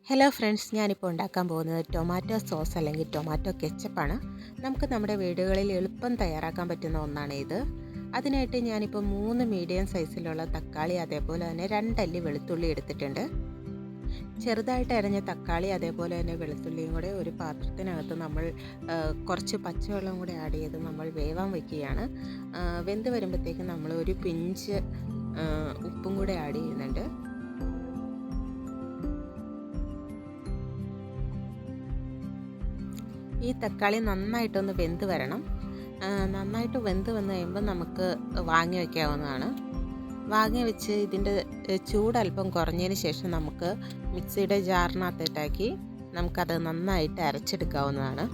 Hello friends, ഞാനിപ്പോൾ ഉണ്ടാക്കാൻ പോകുന്നത് ടൊമാറ്റോ സോസ് അല്ലെങ്കിൽ ടൊമാറ്റോ കെച്ചപ്പാണ്. നമുക്ക് നമ്മുടെ വീടുകളിൽ എളുപ്പം തയ്യാറാക്കാൻ പറ്റുന്ന ഒന്നാണ് ഇത്. അതിനായിട്ട് ഞാനിപ്പോൾ 3 മീഡിയം സൈസിലുള്ള തക്കാളി, അതേപോലെ തന്നെ 2 അല്ലി വെളുത്തുള്ളി എടുത്തിട്ടുണ്ട്. ചെറുതായിട്ട് അരിഞ്ഞ തക്കാളി അതേപോലെ തന്നെ വെളുത്തുള്ളിയും കൂടെ ഒരു പാത്രത്തിനകത്ത് നമ്മൾ കുറച്ച് പച്ചവെള്ളം കൂടെ ആഡ് ചെയ്ത് നമ്മൾ വേവാൻ വയ്ക്കുകയാണ്. വെന്ത് വരുമ്പോഴത്തേക്കും നമ്മൾ ഒരു പിഞ്ച് ഉപ്പും കൂടെ ആഡ് ചെയ്യുന്നുണ്ട്. ഈ തക്കാളി നന്നായിട്ടൊന്ന് വെന്ത് വരണം. നന്നായിട്ട് വെന്ത് വന്ന് കഴിയുമ്പോൾ നമുക്ക് വാങ്ങി വയ്ക്കാവുന്നതാണ്. വാങ്ങി വെച്ച് ഇതിൻ്റെ ചൂട് അല്പം കുറഞ്ഞതിന് ശേഷം നമുക്ക് മിക്സിയുടെ ജാറിനകത്തിട്ടാക്കി നമുക്കത് നന്നായിട്ട് അരച്ചെടുക്കാവുന്നതാണ്.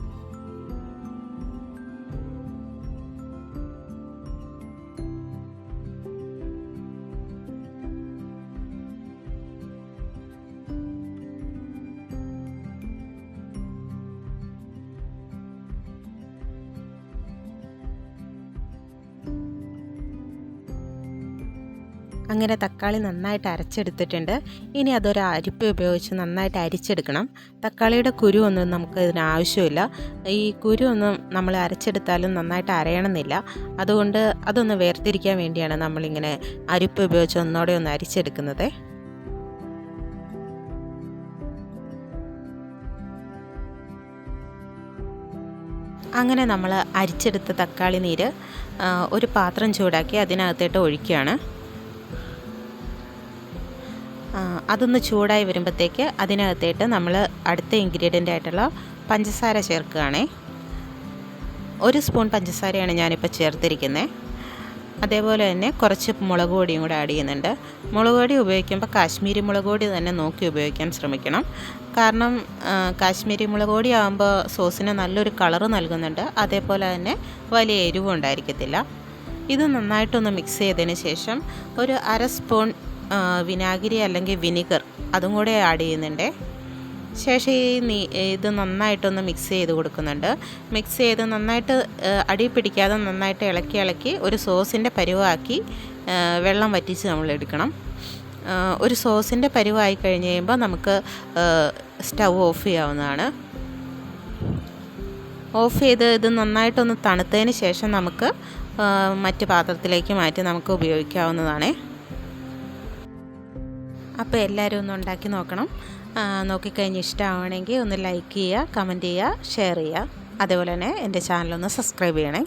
അങ്ങനെ തക്കാളി നന്നായിട്ട് അരച്ചെടുത്തിട്ടുണ്ട്. ഇനി അതൊരു അരിപ്പ ഉപയോഗിച്ച് നന്നായിട്ട് അരിച്ചെടുക്കണം. തക്കാളിയുടെ കുരു ഒന്നും നമുക്ക് ഇതിന് ആവശ്യമില്ല. ഈ കുരു ഒന്നും നമ്മൾ അരച്ചെടുത്താലും നന്നായിട്ട് അരയണമെന്നില്ല. അതുകൊണ്ട് അതൊന്ന് വേർതിരിക്കാൻ വേണ്ടിയാണ് നമ്മളിങ്ങനെ അരിപ്പ ഉപയോഗിച്ച് ഒന്നോടെ ഒന്ന് അരിച്ചെടുക്കുന്നത്. അങ്ങനെ നമ്മൾ അരിച്ചെടുത്ത തക്കാളി നീര് ഒരു പാത്രം ചൂടാക്കി അതിനകത്തേട്ട് ഒഴിക്കുകയാണ്. അതൊന്ന് ചൂടായി വരുമ്പോഴത്തേക്ക് അതിനകത്തേട്ട് നമ്മൾ അടുത്ത ഇൻഗ്രീഡിയൻ്റ് ആയിട്ടുള്ള പഞ്ചസാര ചേർക്കുകയാണേ. 1 സ്പൂൺ പഞ്ചസാരയാണ് ഞാനിപ്പോൾ ചേർത്തിരിക്കുന്നത്. അതേപോലെ തന്നെ കുറച്ച് മുളക് പൊടിയും കൂടെ ആഡ് ചെയ്യുന്നുണ്ട്. മുളക് പൊടി ഉപയോഗിക്കുമ്പോൾ കാശ്മീരി മുളക് പൊടി തന്നെ നോക്കി ഉപയോഗിക്കാൻ ശ്രമിക്കണം. കാരണം കാശ്മീരി മുളക് പൊടി ആകുമ്പോൾ സോസിന് നല്ലൊരു കളറ് നൽകുന്നുണ്ട്. അതേപോലെ തന്നെ വലിയ എരിവും ഉണ്ടായിരിക്കത്തില്ല. ഇത് നന്നായിട്ടൊന്ന് മിക്സ് ചെയ്തതിന് ശേഷം ഒരു 1/2 സ്പൂൺ വിനാഗിരി അല്ലെങ്കിൽ വിനിഗർ അതും കൂടെ ആഡ് ചെയ്യുന്നുണ്ട്. ശേഷം ഇത് നന്നായിട്ടൊന്ന് മിക്സ് ചെയ്ത് കൊടുക്കുന്നുണ്ട്. മിക്സ് ചെയ്ത് നന്നായിട്ട് അടി പിടിക്കാതെ നന്നായിട്ട് ഇളക്കി ഒരു സോസിൻ്റെ പരുവാക്കി വെള്ളം വറ്റിച്ച് നമ്മൾ എടുക്കണം. ഒരു സോസിൻ്റെ പരുവായി കഴിഞ്ഞ് കഴിയുമ്പോൾ നമുക്ക് സ്റ്റൗ ഓഫ് ചെയ്യാവുന്നതാണ്. ഓഫ് ചെയ്ത് ഇത് നന്നായിട്ടൊന്ന് തണുത്തതിന് ശേഷം നമുക്ക് മറ്റ് പാത്രത്തിലേക്ക് മാറ്റി നമുക്ക് ഉപയോഗിക്കാവുന്നതാണ്. അപ്പോൾ എല്ലാവരും ഒന്ന് ഉണ്ടാക്കി നോക്കണം. നോക്കിക്കഴിഞ്ഞ് ഇഷ്ടമാണെങ്കിൽ ഒന്ന് ലൈക്ക് ചെയ്യുക, കമൻറ്റ് ചെയ്യുക, ഷെയർ ചെയ്യുക. അതേപോലെ തന്നെ എൻ്റെ ചാനലൊന്ന് സബ്സ്ക്രൈബ് ചെയ്യണേ.